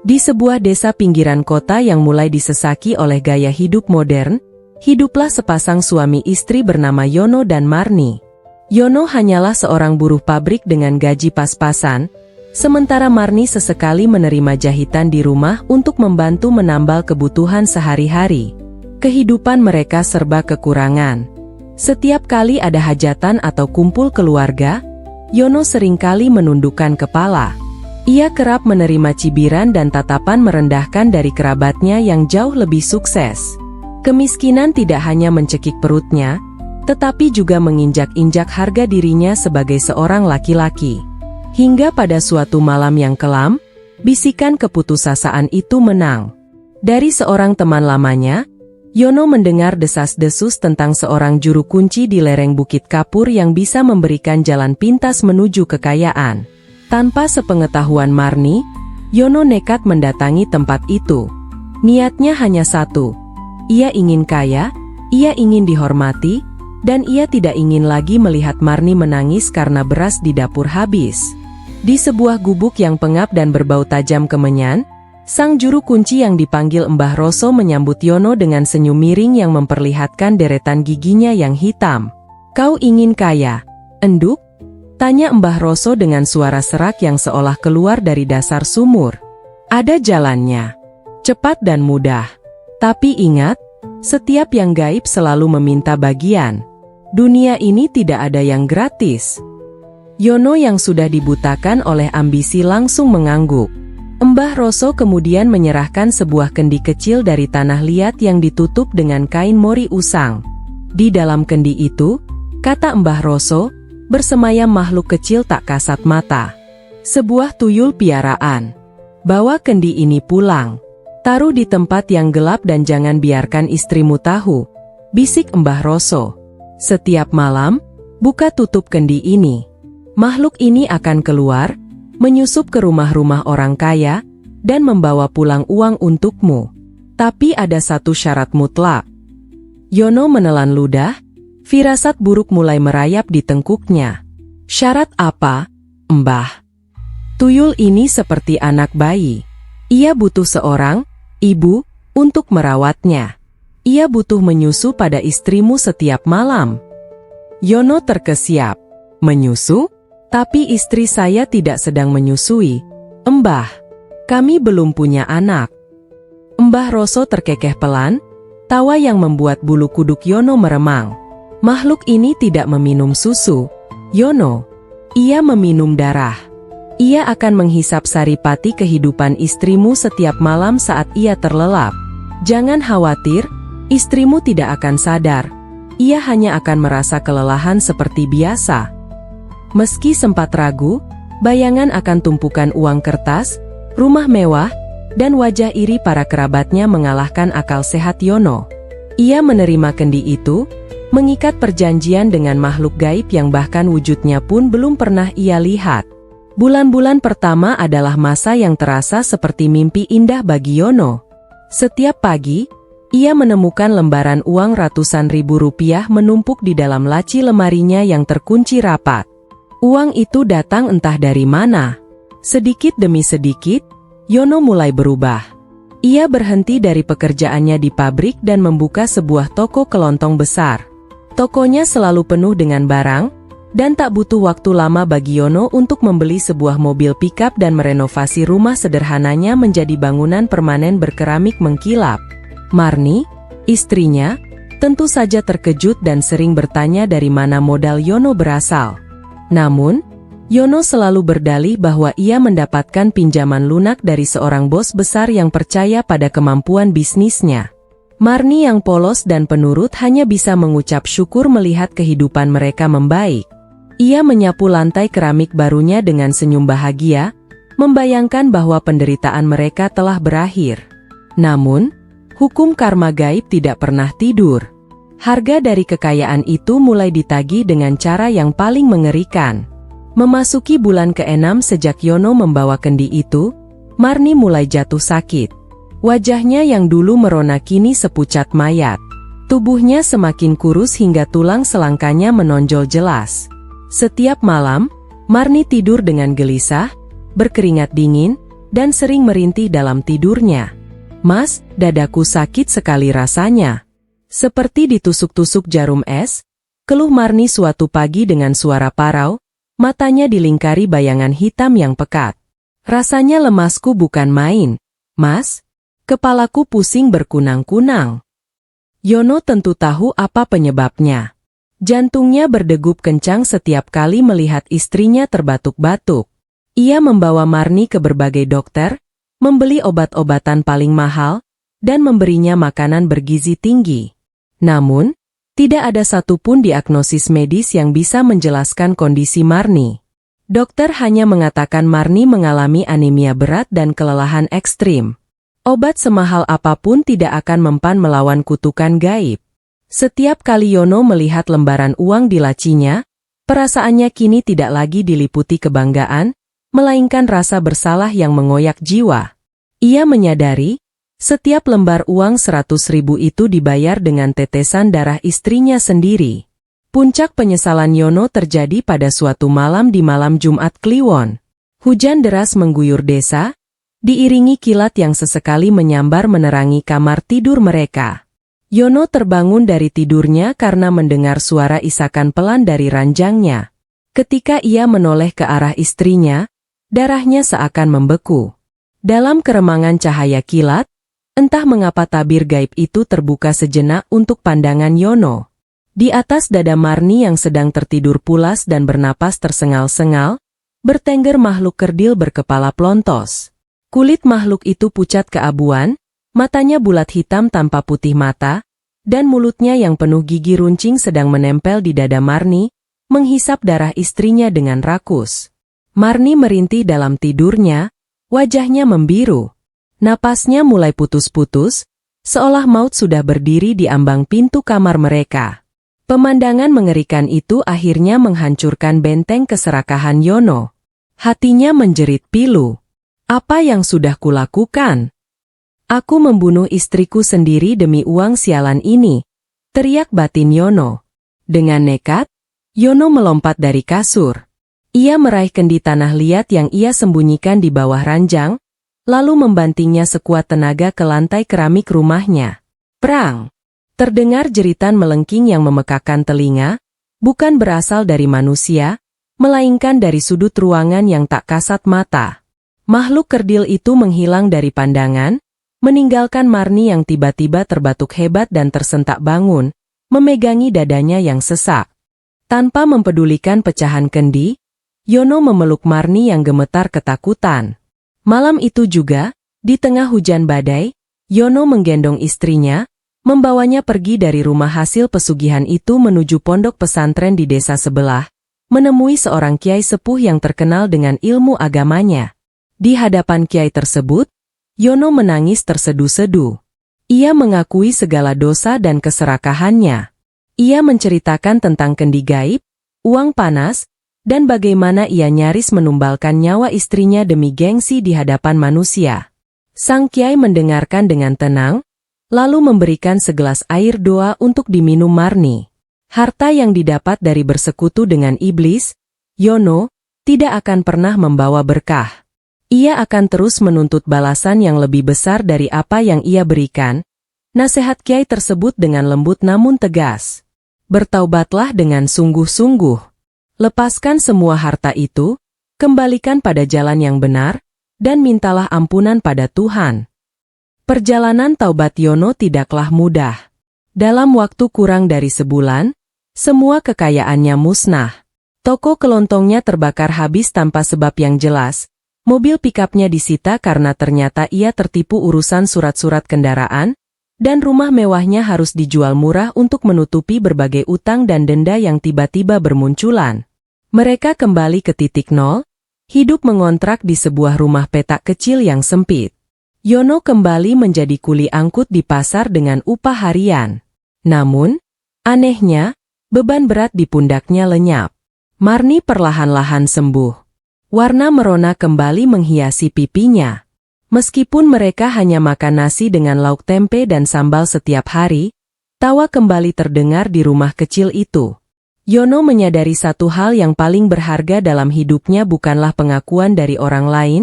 Di sebuah desa pinggiran kota yang mulai disesaki oleh gaya hidup modern, hiduplah sepasang suami istri bernama Yono dan Marni. Yono hanyalah seorang buruh pabrik dengan gaji pas-pasan, sementara Marni sesekali menerima jahitan di rumah untuk membantu menambal kebutuhan sehari-hari. Kehidupan mereka serba kekurangan. Setiap kali ada hajatan atau kumpul keluarga, Yono seringkali menundukkan kepala. Ia kerap menerima cibiran dan tatapan merendahkan dari kerabatnya yang jauh lebih sukses. Kemiskinan tidak hanya mencekik perutnya, tetapi juga menginjak-injak harga dirinya sebagai seorang laki-laki. Hingga pada suatu malam yang kelam, bisikan keputusasaan itu menang. Dari seorang teman lamanya, Yono mendengar desas-desus tentang seorang juru kunci di lereng Bukit Kapur yang bisa memberikan jalan pintas menuju kekayaan. Tanpa sepengetahuan Marni, Yono nekat mendatangi tempat itu. Niatnya hanya satu. Ia ingin kaya, ia ingin dihormati, dan ia tidak ingin lagi melihat Marni menangis karena beras di dapur habis. Di sebuah gubuk yang pengap dan berbau tajam kemenyan, sang juru kunci yang dipanggil Mbah Roso menyambut Yono dengan senyum miring yang memperlihatkan deretan giginya yang hitam. "Kau ingin kaya, Enduk?" tanya Mbah Roso dengan suara serak yang seolah keluar dari dasar sumur. "Ada jalannya. Cepat dan mudah. Tapi ingat, setiap yang gaib selalu meminta bagian. Dunia ini tidak ada yang gratis." Yono yang sudah dibutakan oleh ambisi langsung mengangguk. Mbah Roso kemudian menyerahkan sebuah kendi kecil dari tanah liat yang ditutup dengan kain mori usang. Di dalam kendi itu, kata Mbah Roso, bersemayam makhluk kecil tak kasat mata. Sebuah tuyul piaraan. "Bawa kendi ini pulang. Taruh di tempat yang gelap dan jangan biarkan istrimu tahu," bisik Mbah Roso. "Setiap malam, buka tutup kendi ini. Makhluk ini akan keluar, menyusup ke rumah-rumah orang kaya, dan membawa pulang uang untukmu. Tapi ada satu syarat mutlak." Yono menelan ludah. Firasat buruk mulai merayap di tengkuknya. "Syarat apa, Mbah?" "Tuyul ini seperti anak bayi. Ia butuh seorang ibu untuk merawatnya. Ia butuh menyusu pada istrimu setiap malam." Yono terkesiap. "Menyusu? Tapi istri saya tidak sedang menyusui, Mbah. Kami belum punya anak." Mbah Roso terkekeh pelan, tawa yang membuat bulu kuduk Yono meremang. "Makhluk ini tidak meminum susu, Yono. Ia meminum darah. Ia akan menghisap saripati kehidupan istrimu setiap malam saat ia terlelap. Jangan khawatir, istrimu tidak akan sadar. Ia hanya akan merasa kelelahan seperti biasa." Meski sempat ragu, bayangan akan tumpukan uang kertas, rumah mewah, dan wajah iri para kerabatnya mengalahkan akal sehat Yono. Ia menerima kendi itu, mengikat perjanjian dengan makhluk gaib yang bahkan wujudnya pun belum pernah ia lihat. Bulan-bulan pertama adalah masa yang terasa seperti mimpi indah bagi Yono. Setiap pagi, ia menemukan lembaran uang ratusan ribu rupiah menumpuk di dalam laci lemarinya yang terkunci rapat. Uang itu datang entah dari mana. Sedikit demi sedikit, Yono mulai berubah. Ia berhenti dari pekerjaannya di pabrik dan membuka sebuah toko kelontong besar. Tokonya selalu penuh dengan barang, dan tak butuh waktu lama bagi Yono untuk membeli sebuah mobil pickup dan merenovasi rumah sederhananya menjadi bangunan permanen berkeramik mengkilap. Marni, istrinya, tentu saja terkejut dan sering bertanya dari mana modal Yono berasal. Namun, Yono selalu berdalih bahwa ia mendapatkan pinjaman lunak dari seorang bos besar yang percaya pada kemampuan bisnisnya. Marni yang polos dan penurut hanya bisa mengucap syukur melihat kehidupan mereka membaik. Ia menyapu lantai keramik barunya dengan senyum bahagia, membayangkan bahwa penderitaan mereka telah berakhir. Namun, hukum karma gaib tidak pernah tidur. Harga dari kekayaan itu mulai ditagih dengan cara yang paling mengerikan. Memasuki bulan ke-6 sejak Yono membawa kendi itu, Marni mulai jatuh sakit. Wajahnya yang dulu merona kini sepucat mayat. Tubuhnya semakin kurus hingga tulang selangkanya menonjol jelas. Setiap malam, Marni tidur dengan gelisah, berkeringat dingin, dan sering merintih dalam tidurnya. "Mas, dadaku sakit sekali rasanya. Seperti ditusuk-tusuk jarum es," keluh Marni suatu pagi dengan suara parau, matanya dilingkari bayangan hitam yang pekat. "Rasanya lemasku bukan main, Mas. Kepalaku pusing berkunang-kunang." Yono tentu tahu apa penyebabnya. Jantungnya berdegup kencang setiap kali melihat istrinya terbatuk-batuk. Ia membawa Marni ke berbagai dokter, membeli obat-obatan paling mahal, dan memberinya makanan bergizi tinggi. Namun, tidak ada satupun diagnosis medis yang bisa menjelaskan kondisi Marni. Dokter hanya mengatakan Marni mengalami anemia berat dan kelelahan ekstrim. Obat semahal apapun tidak akan mempan melawan kutukan gaib. Setiap kali Yono melihat lembaran uang di lacinya, perasaannya kini tidak lagi diliputi kebanggaan, melainkan rasa bersalah yang mengoyak jiwa. Ia menyadari, setiap lembar uang 100.000 itu dibayar dengan tetesan darah istrinya sendiri. Puncak penyesalan Yono terjadi pada suatu malam di malam Jumat Kliwon. Hujan deras mengguyur desa, diiringi kilat yang sesekali menyambar menerangi kamar tidur mereka. Yono terbangun dari tidurnya karena mendengar suara isakan pelan dari ranjangnya. Ketika ia menoleh ke arah istrinya, darahnya seakan membeku. Dalam keremangan cahaya kilat, entah mengapa tabir gaib itu terbuka sejenak untuk pandangan Yono. Di atas dada Marni yang sedang tertidur pulas dan bernapas tersengal-sengal, bertengger makhluk kerdil berkepala plontos. Kulit makhluk itu pucat keabuan, matanya bulat hitam tanpa putih mata, dan mulutnya yang penuh gigi runcing sedang menempel di dada Marni, menghisap darah istrinya dengan rakus. Marni merintih dalam tidurnya, wajahnya membiru. Napasnya mulai putus-putus, seolah maut sudah berdiri di ambang pintu kamar mereka. Pemandangan mengerikan itu akhirnya menghancurkan benteng keserakahan Yono. Hatinya menjerit pilu. "Apa yang sudah kulakukan? Aku membunuh istriku sendiri demi uang sialan ini," teriak batin Yono. Dengan nekat, Yono melompat dari kasur. Ia meraih kendi tanah liat yang ia sembunyikan di bawah ranjang, lalu membantingnya sekuat tenaga ke lantai keramik rumahnya. Prang! Terdengar jeritan melengking yang memekakan telinga, bukan berasal dari manusia, melainkan dari sudut ruangan yang tak kasat mata. Makhluk kerdil itu menghilang dari pandangan, meninggalkan Marni yang tiba-tiba terbatuk hebat dan tersentak bangun, memegangi dadanya yang sesak. Tanpa mempedulikan pecahan kendi, Yono memeluk Marni yang gemetar ketakutan. Malam itu juga, di tengah hujan badai, Yono menggendong istrinya, membawanya pergi dari rumah hasil pesugihan itu menuju pondok pesantren di desa sebelah, menemui seorang kiai sepuh yang terkenal dengan ilmu agamanya. Di hadapan kiai tersebut, Yono menangis tersedu-sedu. Ia mengakui segala dosa dan keserakahannya. Ia menceritakan tentang kendi gaib, uang panas, dan bagaimana ia nyaris menumbalkan nyawa istrinya demi gengsi di hadapan manusia. Sang kiai mendengarkan dengan tenang, lalu memberikan segelas air doa untuk diminum Marni. Harta yang didapat dari bersekutu dengan iblis, Yono, tidak akan pernah membawa berkah. Ia akan terus menuntut balasan yang lebih besar dari apa yang ia berikan. Nasihat kiai tersebut dengan lembut namun tegas. Bertaubatlah dengan sungguh-sungguh. Lepaskan semua harta itu, kembalikan pada jalan yang benar, dan mintalah ampunan pada Tuhan. Perjalanan taubat Yono tidaklah mudah. Dalam waktu kurang dari sebulan, semua kekayaannya musnah. Toko kelontongnya terbakar habis tanpa sebab yang jelas. Mobil pikapnya disita karena ternyata ia tertipu urusan surat-surat kendaraan, dan rumah mewahnya harus dijual murah untuk menutupi berbagai utang dan denda yang tiba-tiba bermunculan. Mereka kembali ke titik nol, hidup mengontrak di sebuah rumah petak kecil yang sempit. Yono kembali menjadi kuli angkut di pasar dengan upah harian. Namun, anehnya, beban berat di pundaknya lenyap. Marni perlahan-lahan sembuh. Warna merona kembali menghiasi pipinya. Meskipun mereka hanya makan nasi dengan lauk tempe dan sambal setiap hari, tawa kembali terdengar di rumah kecil itu. Yono menyadari satu hal yang paling berharga dalam hidupnya bukanlah pengakuan dari orang lain,